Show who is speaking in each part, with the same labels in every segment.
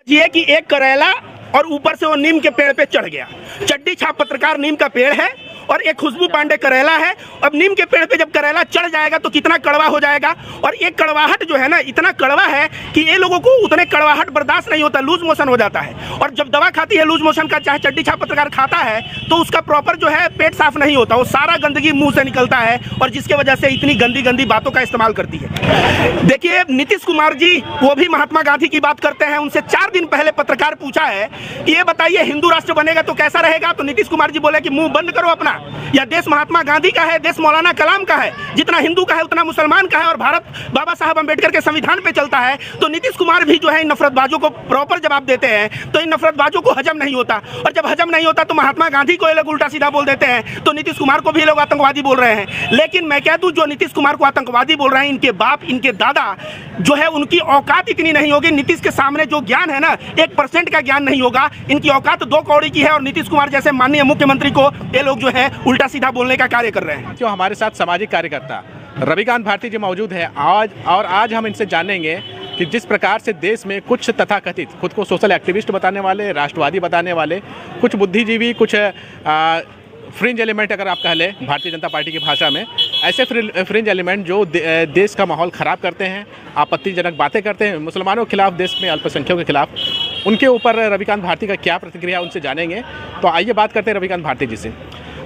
Speaker 1: ये कि एक करेला और ऊपर से वो नीम के पेड़ पे चढ़ गया। चड्डी छाप पत्रकार नीम का पेड़ है और एक खुशबू पांडे करेला है। अब नीम के पेड़ पे जब करेला चढ़ जाएगा तो कितना कड़वा हो जाएगा, और ये कड़वाहट जो है ना इतना कड़वा है कि ये लोगों को उतने कड़वाहट बर्दाश्त नहीं होता, लूज मोशन हो जाता है। और जब दवा खाती है लूज मोशन का, चाहे चड्डी छाप पत्रकार खाता है, तो उसका प्रॉपर जो है पेट साफ नहीं होता, वो सारा गंदगी मुंह से निकलता है और जिसके वजह से इतनी गंदी गंदी बातों का इस्तेमाल करती है। देखिए नीतीश कुमार जी वो भी महात्मा गांधी की बात करते हैं। उनसे 4 दिन पहले पत्रकार पूछा है कि ये बताइए हिंदू राष्ट्र बनेगा तो कैसा रहेगा, तो नीतीश कुमार जी बोले कि मुंह बंद करो अपना, या देश महात्मा गांधी का है, देश मौलाना कलाम का है, जितना हिंदू का है उतना मुसलमान का है, और भारत बाबा साहब अंबेडकर के संविधान पे चलता है। तो नीतीश कुमार भी जो है इन नफरतबाजों को प्रॉपर जवाब देते हैं, तो इन नफरतबाजों को हजम नहीं होता, और जब हजम नहीं होता तो महात्मा गांधी को ये लोग उल्टा सीधा बोल देते हैं, तो नीतीश कुमार को भी लोग आतंकवादी बोल रहे हैं। लेकिन मैं कह दूं, जो नीतीश कुमार को आतंकवादी बोल रहे हैं, इनके बाप इनके दादा जो है उनकी औकात इतनी नहीं होगी। नीतीश के सामने जो ज्ञान है ना 1% का ज्ञान नहीं होगा, इनकी औकात 2 कौड़ी की है, और नीतीश कुमार जैसे माननीय मुख्यमंत्री को ये लोग जो है उल्टा सीधा बोलने का कार्य कर रहे हैं।
Speaker 2: जो हमारे साथ सामाजिक कार्यकर्ता रविकांत भारती जी मौजूद है आज हम इनसे जानेंगे कि जिस प्रकार से देश में कुछ तथाकथित खुद को सोशल एक्टिविस्ट बताने वाले, राष्ट्रवादी बताने वाले, कुछ बुद्धिजीवी, कुछ फ्रिंज एलिमेंट अगर आप कह लें भारतीय जनता पार्टी की भाषा में, ऐसे फ्रिंज एलिमेंट जो देश का माहौल ख़राब करते हैं, आपत्तिजनक बातें करते हैं मुसलमानों के खिलाफ, देश में अल्पसंख्यकों के खिलाफ, उनके ऊपर रविकांत भारती का क्या प्रतिक्रिया उनसे जानेंगे। तो आइए बात करते हैं रविकांत भारती जी से।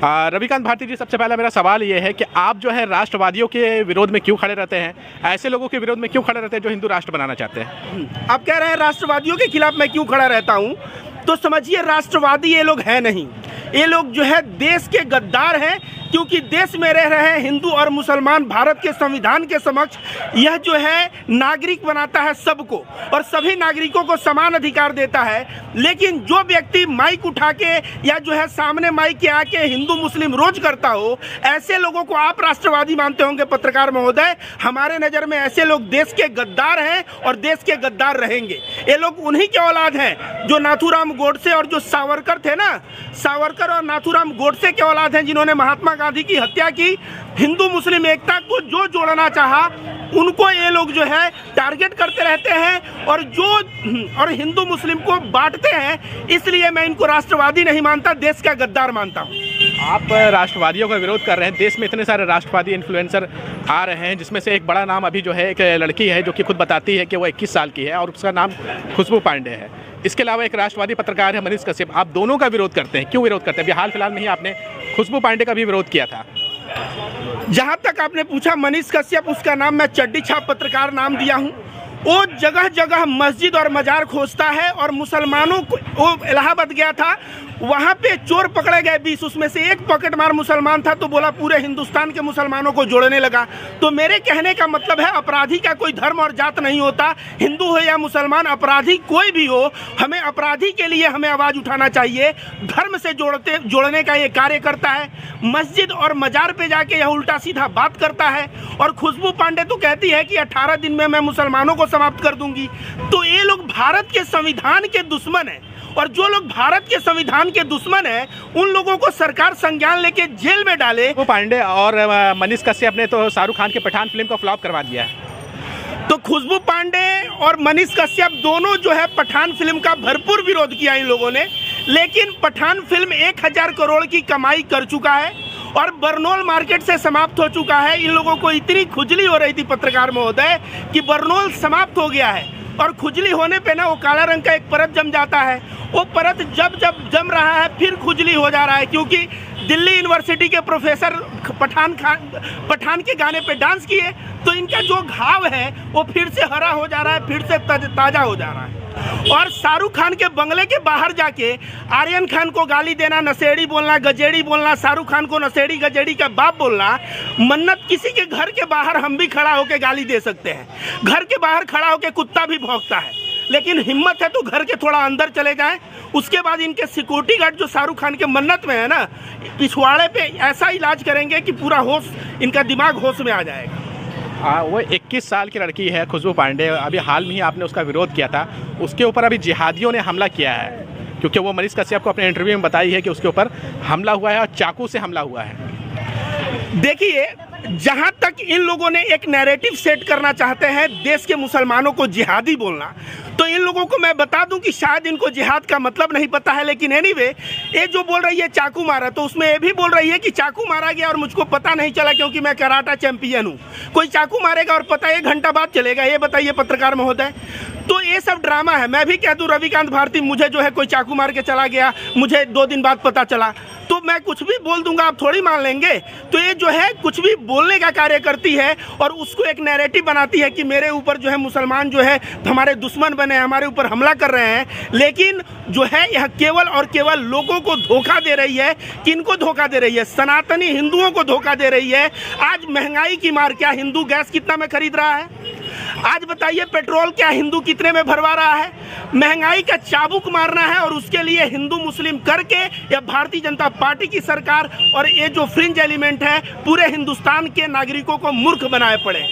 Speaker 2: रविकांत भारती जी, सबसे पहला मेरा सवाल ये है कि आप जो है राष्ट्रवादियों के विरोध में क्यों खड़े रहते हैं, ऐसे लोगों के विरोध में क्यों खड़े रहते हैं जो हिंदू राष्ट्र बनाना चाहते हैं?
Speaker 1: आप कह रहे हैं राष्ट्रवादियों के खिलाफ मैं क्यों खड़ा रहता हूं, तो समझिए राष्ट्रवादी ये लोग हैं नहीं, ये लोग जो है देश के गद्दार हैं, क्योंकि देश में रह रहे हिंदू और मुसलमान भारत के संविधान के समक्ष यह जो है नागरिक बनाता है सबको, और सभी नागरिकों को समान अधिकार देता है। लेकिन जो व्यक्ति माइक उठा के या जो है सामने माइक के आके हिंदू मुस्लिम रोज करता हो, ऐसे लोगों को आप राष्ट्रवादी मानते होंगे पत्रकार महोदय। हमारे नज़र में ऐसे लोग देश के गद्दार हैं और देश के गद्दार रहेंगे। ये लोग उन्हीं के औलाद हैं जो नाथूराम गोडसे और जो सावरकर थे ना, सावरकर और नाथूराम गोडसे के औलाद हैं, जिन्होंने महात्मा गांधी की हत्या की। हिंदू मुस्लिम एकता को जो जोड़ना चाहा उनको ये लोग जो है टारगेट करते रहते हैं, और हिंदू मुस्लिम को बांटते हैं। इसलिए मैं इनको राष्ट्रवादी नहीं मानता, देश का गद्दार मानता हूँ।
Speaker 2: आप राष्ट्रवादियों का विरोध कर रहे हैं, देश में इतने सारे राष्ट्रवादी इन्फ्लुएंसर आ रहे हैं, जिसमें से एक बड़ा नाम अभी जो है एक लड़की है जो कि खुद बताती है कि वो 21 साल की है और उसका नाम खुशबू पांडे है। इसके अलावा एक राष्ट्रवादी पत्रकार है मनीष कश्यप। आप दोनों का विरोध करते हैं, क्यों विरोध करते हैं? अभी हाल फिलहाल में ही आपने खुशबू पांडे का भी विरोध किया था।
Speaker 1: जहाँ तक आपने पूछा मनीष कश्यप, उसका नाम मैं चड्डी छाप पत्रकार नाम दिया हूँ। वो जगह जगह मस्जिद और मजार खोजता है, और मुसलमानों को, वो इलाहाबाद गया था, वहाँ पे चोर पकड़े गए 20, उसमें से एक पॉकेट मार मुसलमान था, तो बोला पूरे हिंदुस्तान के मुसलमानों को जोड़ने लगा। तो मेरे कहने का मतलब है अपराधी का कोई धर्म और जात नहीं होता, हिंदू हो या मुसलमान, अपराधी कोई भी हो, हमें अपराधी के लिए हमें आवाज़ उठाना चाहिए। धर्म से जोड़ने का ये कार्य करता है, मस्जिद और मजार पे जाके यह उल्टा सीधा बात करता है। और खुशबू पांडे तो कहती है कि 18 दिन में मैं मुसलमानों को समाप्त कर दूंगी। तो ये लोग भारत के संविधान के दुश्मन हैं, और जो लोग भारत के संविधान के दुश्मन हैं उन लोगों को सरकार संज्ञान लेके जेल में डाले।
Speaker 2: वो पांडे और मनीष कश्यप ने तो शाहरुख खान के पठान फिल्म को फ्लॉप करवा दिया है।
Speaker 1: तो खुशबू पांडे और मनीष कश्यप दोनों जो है पठान फिल्म का भरपूर विरोध किया इन लोगों ने, लेकिन पठान फिल्म 1000 करोड़ की कमाई कर चुका है और बरनौल मार्केट से समाप्त हो चुका है। इन लोगों को इतनी खुजली हो रही थी पत्रकार महोदय कि बरनौल समाप्त हो गया है, और खुजली होने पे ना वो काला रंग का एक परत जम जाता है। वो परत जब जम रहा है फिर खुजली हो जा रहा है, क्योंकि दिल्ली यूनिवर्सिटी के प्रोफेसर पठान के गाने पे डांस किए, तो इनका जो घाव है वो फिर से हरा हो जा रहा है, फिर से ताज़ा हो जा रहा है। और शाहरुख खान के बंगले के बाहर जाके आर्यन खान को गाली देना, नशेड़ी बोलना, गजेड़ी बोलना, शाहरुख खान को नशेड़ी गजेड़ी का बाप बोलना। मन्नत किसी के घर के बाहर हम भी खड़ा होकर गाली दे सकते हैं, घर के बाहर खड़ा होकर कुत्ता भी भौंकता है, लेकिन हिम्मत है तो घर के थोड़ा अंदर चले जाएं। उसके बाद इनके सिक्योरिटी गार्ड जो शाहरुख खान के मन्नत में है ना, पिछवाड़े पे ऐसा इलाज करेंगे कि पूरा होश, इनका दिमाग होश में आ जाएगा।
Speaker 2: वो 21 साल की लड़की है खुशबू पांडे, अभी हाल में ही आपने उसका विरोध किया था, उसके ऊपर अभी जिहादियों ने हमला किया है, क्योंकि वो मनीष कश्यप को अपने इंटरव्यू में बताई है कि उसके ऊपर हमला हुआ है और चाकू से हमला हुआ है।
Speaker 1: देखिए, जहां तक इन लोगों ने एक नैरेटिव सेट करना चाहते हैं देश के मुसलमानों को जिहादी बोलना, तो इन लोगों को मैं बता दूं कि शायद इनको जिहाद का मतलब नहीं पता है, लेकिन एनीवे ये जो बोल रही है चाकू मारा, तो उसमें ये भी बोल रही है कि चाकू मारा गया और मुझको पता नहीं चला क्योंकि मैं कराटा चैंपियन हूँ। कोई चाकू मारेगा और पता 1 घंटा बाद चलेगा? ये बताइए पत्रकार महोदय। तो ये सब ड्रामा है। मैं भी कह दूं रविकांत भारती मुझे जो है कोई चाकू मार के चला गया, मुझे 2 दिन बाद पता चला, तो मैं कुछ भी बोल दूंगा, आप थोड़ी मान लेंगे। तो ये जो है कुछ भी बोलने का कार्य करती है और उसको एक नैरेटिव बनाती है कि मेरे ऊपर जो है मुसलमान जो है हमारे दुश्मन बने, हमारे ऊपर हमला कर रहे हैं। लेकिन जो है यह केवल और केवल लोगों को धोखा दे रही है। किनको धोखा दे रही है? सनातनी हिंदुओं को धोखा दे रही है। आज महंगाई की मार, क्या हिंदू गैस कितना में खरीद रहा है? आज बताइए पेट्रोल क्या हिंदू कितने में भरवा रहा है? महंगाई का चाबुक मारना है और उसके लिए हिंदू मुस्लिम करके या भारतीय जनता पार्टी की सरकार और ये जो फ्रिंज एलिमेंट है पूरे हिंदुस्तान के नागरिकों को मूर्ख बनाए पड़े।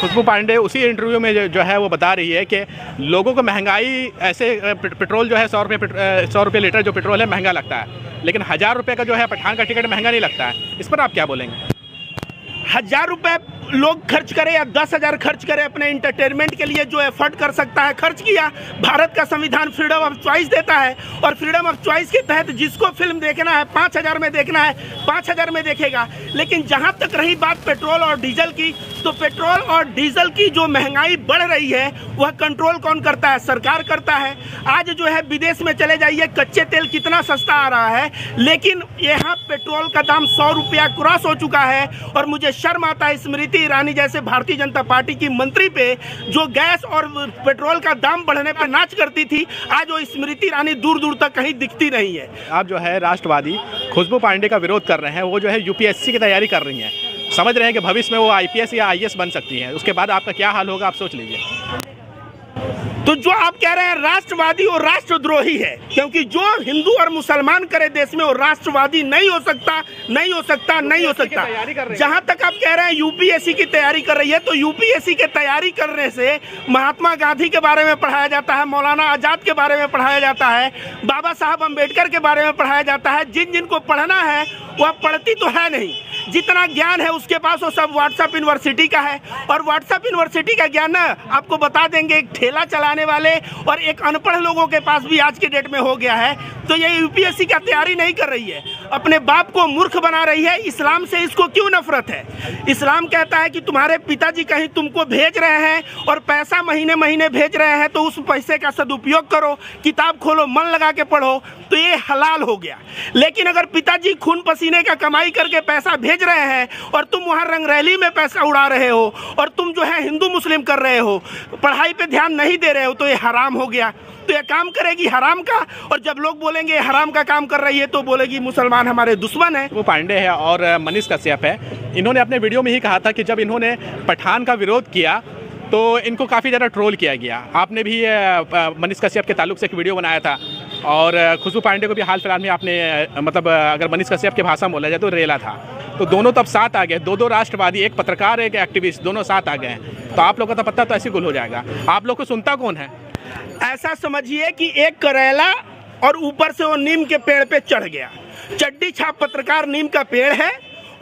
Speaker 2: खुशबू पांडे उसी इंटरव्यू में जो है वो बता रही है कि लोगों को महंगाई ऐसे पेट्रोल जो है 100 रुपये लीटर जो पेट्रोल है महंगा लगता है, लेकिन 1000 रुपये का जो है पठान का टिकट महंगा नहीं लगता है। इस पर आप क्या बोलेंगे?
Speaker 1: 1000 रुपये लोग खर्च करें या 10,000 खर्च करें, अपने इंटरटेनमेंट के लिए जो एफर्ट कर सकता है खर्च किया। भारत का संविधान फ्रीडम ऑफ चॉइस देता है और फ्रीडम ऑफ चॉइस के तहत जिसको फिल्म देखना है 5000 में देखना है 5000 में देखेगा। लेकिन जहां तक रही बात पेट्रोल और डीजल की, तो पेट्रोल और डीजल की जो महंगाई बढ़ रही है वह कंट्रोल कौन करता है? सरकार करता है। आज जो है विदेश में चले जाइए, कच्चे तेल कितना सस्ता आ रहा है, लेकिन यहाँ पेट्रोल का दाम 100 रुपया क्रॉस हो चुका है। और मुझे शर्म आता है स्मृति ईरानी जैसे भारतीय जनता पार्टी की मंत्री पे, जो गैस और पेट्रोल का दाम बढ़ने पर नाच करती थी, आज वो स्मृति ईरानी दूर दूर तक कहीं दिखती नहीं है।
Speaker 2: आप जो है राष्ट्रवादी खुशबू पांडे का विरोध कर रहे हैं, वो जो है यूपीएससी की तैयारी कर रही हैं, समझ रहे हैं कि भविष्य में वो आईपीएस या आईएएस बन सकती हैं, उसके बाद आपका क्या हाल होगा आप सोच लीजिए।
Speaker 1: तो जो आप कह रहे हैं राष्ट्रवादी और राष्ट्रद्रोही है, क्योंकि जो हिंदू और मुसलमान करे देश में वो राष्ट्रवादी नहीं हो सकता, नहीं हो सकता, नहीं हो सकता। जहां तक आप कह रहे हैं यूपीएससी की तैयारी कर रही है, तो यूपीएससी की तैयारी करने से महात्मा गांधी के बारे में पढ़ाया जाता है, मौलाना आजाद के बारे में पढ़ाया जाता है, बाबा साहब अम्बेडकर के बारे में पढ़ाया जाता है। जिनको पढ़ना है वह पढ़ती तो है नहीं, जितना ज्ञान है उसके पास वो सब व्हाट्सएप यूनिवर्सिटी का है। और व्हाट्सएप यूनिवर्सिटी का ज्ञान ना आपको बता देंगे एक ठेला चलाने वाले और एक अनपढ़ लोगों के पास भी आज के डेट में हो गया है। तो ये यूपीएससी का तैयारी नहीं कर रही है, अपने बाप को मूर्ख बना रही है। इस्लाम से इसको क्यों नफरत है? इस्लाम कहता है कि तुम्हारे पिताजी कहीं तुमको भेज रहे हैं और पैसा महीने महीने भेज रहे हैं, तो उस पैसे का सदुपयोग करो, किताब खोलो, मन लगा के पढ़ो, तो ये हलाल हो गया। लेकिन अगर पिताजी खून पसीने का कमाई करके पैसा भेज रहे हैं और तुम वहाँ रंगरैली में पैसा उड़ा रहे हो और तुम जो है हिंदू मुस्लिम कर रहे हो, पढ़ाई पे ध्यान नहीं दे रहे हो, तो ये हराम हो गया। तो ये काम करेगी हराम का, और जब लोग बोलेंगे हराम का काम कर रही है तो बोलेगी मुसलमान हमारे दुश्मन है।
Speaker 2: वो पांडे है और मनीष कश्यप है, इन्होंने अपने वीडियो में ही कहा था कि जब इन्होंने पठान का विरोध किया तो इनको काफ़ी ज़्यादा ट्रोल किया गया। आपने भी मनीष कश्यप के ताल्लुक से एक वीडियो बनाया था और खुशबू पांडे को भी हाल फिलहाल में आपने मतलब अगर मनीष कश्यप की भाषा में बोला जाए तो रेला था। तो दोनों तब साथ आ गए, दो राष्ट्रवादी, एक पत्रकार एक एक्टिविस्ट, दोनों साथ आ गए हैं। तो आप लोगों का पत्ता तो ऐसे गुल हो जाएगा। आप लोग को सुनता कौन है?
Speaker 1: ऐसा समझिए कि एक करेला और ऊपर से वो नीम के पेड़ पे चढ़ गया। चड्डी छाप पत्रकार नीम का पेड़ है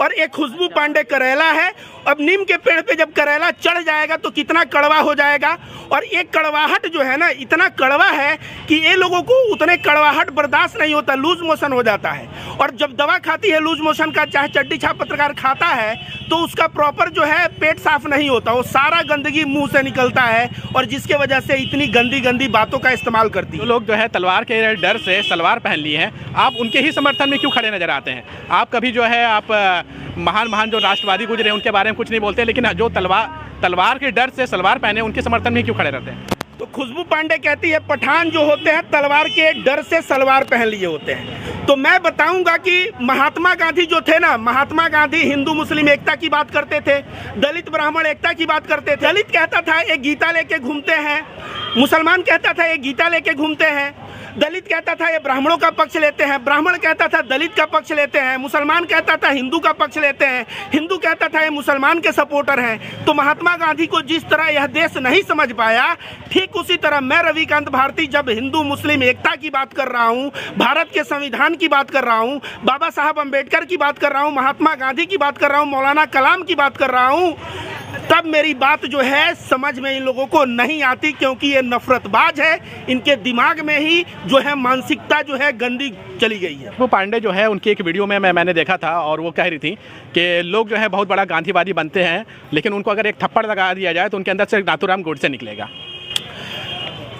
Speaker 1: और एक खुशबू पांडे करेला है। अब नीम के पेड़ पे जब करेला चढ़ जाएगा तो कितना कड़वा हो जाएगा, और एक कड़वाहट जो है ना इतना कड़वा है कि ये लोगों को उतने कड़वाहट बर्दाश्त नहीं होता, लूज मोशन हो जाता है। और जब दवा खाती है लूज मोशन का, चाहे चड्डी छाप पत्रकार खाता है, तो उसका प्रॉपर जो है पेट साफ नहीं होता, वो सारा गंदगी मुंह से निकलता है और जिसके वजह से इतनी गंदी गंदी बातों का इस्तेमाल करती है।
Speaker 2: तो लोग जो है तलवार के डर से सलवार पहन लिए हैं, आप उनके ही समर्थन में क्यों खड़े नजर आते हैं? आप कभी जो है आप महान जो राष्ट्रवादी गुजरे हैं उनके बारे में कुछ नहीं बोलते, लेकिन जो तलवार के डर से सलवार पहने उनके समर्थन में क्यों खड़े रहते हैं?
Speaker 1: तो खुशबू पांडे कहती है पठान जो होते हैं तलवार के डर से सलवार पहन लिए होते हैं। तो मैं बताऊंगा कि महात्मा गांधी जो थे ना, महात्मा गांधी हिंदू मुस्लिम एकता की बात करते थे, दलित ब्राह्मण एकता की बात करते थे। दलित कहता था एक गीता लेके घूमते हैं, मुसलमान कहता था एक गीता लेके घूमते हैं, दलित कहता था ये ब्राह्मणों का पक्ष लेते हैं, ब्राह्मण कहता था दलित का पक्ष लेते हैं, मुसलमान कहता था हिंदू का पक्ष लेते हैं, हिंदू कहता था ये मुसलमान के सपोर्टर हैं। तो महात्मा गांधी को जिस तरह यह देश नहीं समझ पाया, ठीक उसी तरह मैं रविकांत भारती जब हिंदू मुस्लिम एकता की बात कर रहा हूँ, भारत के संविधान की बात कर रहा हूँ, बाबा साहब अम्बेडकर की बात कर रहा हूँ, महात्मा गांधी की बात कर रहा हूँ, मौलाना कलाम की बात कर रहा हूँ, तब मेरी बात जो है समझ में इन लोगों को नहीं आती, क्योंकि ये नफरतबाज है, इनके दिमाग में ही जो है मानसिकता जो है गंदी चली गई है।
Speaker 2: वो पांडे जो है उनकी एक वीडियो में मैंने देखा था और वो कह रही थी कि लोग जो है बहुत बड़ा गांधीवादी बनते हैं, लेकिन उनको अगर एक थप्पड़ लगा दिया जाए तो उनके अंदर से नाथूराम गोडसे निकलेगा।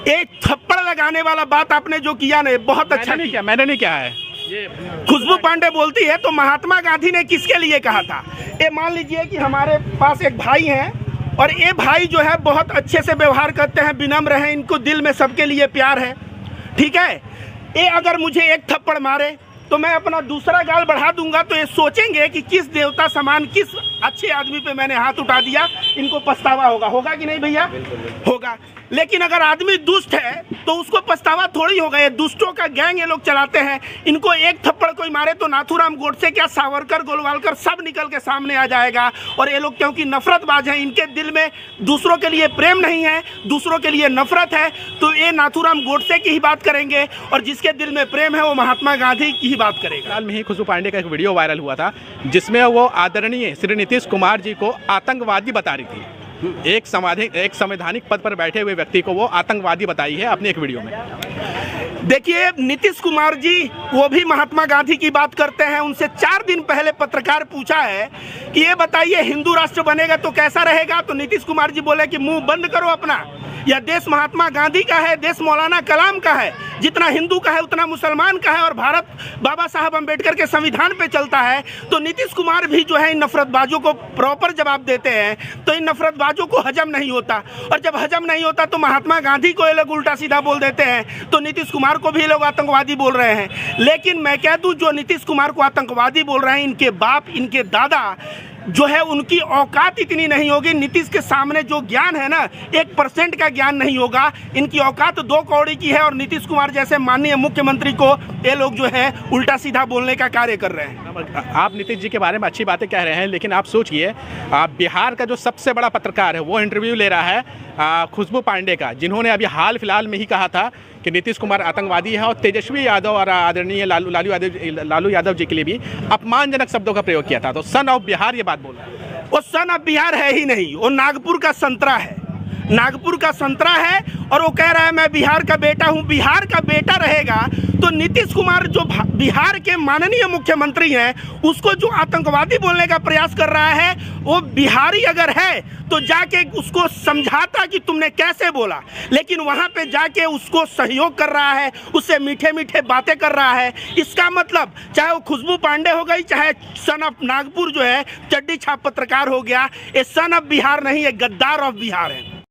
Speaker 1: एक थप्पड़ लगाने वाला बात आपने जो किया ना, बहुत अच्छा
Speaker 2: नहीं किया, मैंने नहीं किया है। ये
Speaker 1: खुशबू पांडे बोलती है तो महात्मा गांधी ने किसके लिए कहा था? ये मान लीजिए कि हमारे पास एक भाई हैं और ये भाई जो है बहुत अच्छे से व्यवहार करते हैं, विनम्र हैं, इनको दिल में सबके लिए प्यार है, ठीक है। ये अगर मुझे एक थप्पड़ मारे तो मैं अपना दूसरा गाल बढ़ा दूंगा, तो ये सोचेंगे कि किस देवता समान, किस अच्छे आदमी पे मैंने हाथ उठा दिया, इनको पछतावा होगा कि नहीं भैया? होगा। लेकिन अगर आदमी दुष्ट है तो उसको पछतावा थोड़ी होगा। ये दुष्टों का गैंग ये लोग चलाते हैं। इनको एक थप्पड़ कोई मारे तो नाथूराम गोडसे क्या, सावरकर, गोलवालकर सब निकल के सामने आ जाएगा। और ये लोग क्योंकि नफरतबाज हैं, इनके दिल में दूसरों के लिए प्रेम नहीं है, दूसरों के लिए नफरत है, तो ये नाथूराम गोडसे की ही बात करेंगे, और जिसके दिल में प्रेम है वो महात्मा गांधी की ही बात करेगा।
Speaker 2: हाल में ही खुशबू पांडे का एक वीडियो वायरल हुआ था जिसमें वो आदरणीय श्री नीतीश कुमार जी को आतंकवादी बता रही थी। एक संवैधानिक पद पर बैठे हुए व्यक्ति को वो आतंकवादी बताई है अपनी एक वीडियो में।
Speaker 1: देखिए, नीतीश कुमार जी वो भी महात्मा गांधी की बात करते हैं। उनसे 4 दिन पहले पत्रकार पूछा है कि ये बताइए हिंदू राष्ट्र बनेगा तो कैसा रहेगा, तो नीतीश कुमार जी बोले कि मुंह बंद करो अपना, यह देश महात्मा गांधी का है, देश मौलाना कलाम का है, जितना हिंदू का है उतना मुसलमान का है, और भारत बाबा साहब अम्बेडकर के संविधान पे चलता है। तो नीतीश कुमार भी जो है इन नफरतबाजों को प्रॉपर जवाब देते हैं, तो इन नफरतबाजों को हजम नहीं होता, और जब हजम नहीं होता तो महात्मा गांधी को ये लोग उल्टा सीधा बोल देते हैं, तो नीतीश कुमार को भी लोग आतंकवादी बोल रहे हैं। लेकिन मैं कह दूं, जो नीतीश कुमार को आतंकवादी बोल रहे हैं, इनके बाप, इनके दादा जो है उनकी औकात इतनी नहीं होगी। नीतीश के सामने जो ज्ञान है ना, 1% का ज्ञान नहीं होगा। इनकी औकात 2 कौड़ी की है, और नीतीश कुमार जैसे माननीय मुख्यमंत्री को ये लोग जो है उल्टा सीधा बोलने का कार्य कर रहे हैं।
Speaker 2: आप नीतीश जी के बारे में अच्छी बातें कह रहे हैं, लेकिन आप सोचिए, बिहार का जो सबसे बड़ा पत्रकार है वो इंटरव्यू ले रहा है खुशबू पांडे का, जिन्होंने अभी हाल फिलहाल में ही कहा था कि नीतीश कुमार आतंकवादी है, और तेजस्वी यादव और आदरणीय लालू यादव जी के लिए भी अपमानजनक शब्दों का प्रयोग किया था। तो सन ऑफ बिहार ये बात बोल रहा है।
Speaker 1: वो सन ऑफ बिहार है ही नहीं, वो नागपुर का संतरा है, नागपुर का संतरा है, और वो कह रहा है मैं बिहार का बेटा हूँ। बिहार का बेटा रहेगा तो नीतीश कुमार जो बिहार के माननीय मुख्यमंत्री हैं, उसको जो आतंकवादी बोलने का प्रयास कर रहा है, वो बिहारी अगर है तो जाके उसको समझाता कि तुमने कैसे बोला, लेकिन वहाँ पे जाके उसको सहयोग कर रहा है, उससे मीठे मीठे बातें कर रहा है। इसका मतलब चाहे वो खुशबू पांडे हो गई, चाहे सन ऑफ नागपुर जो है चड्डी छाप पत्रकार हो गया, ये सन ऑफ बिहार नहीं, ये गद्दार ऑफ बिहार है।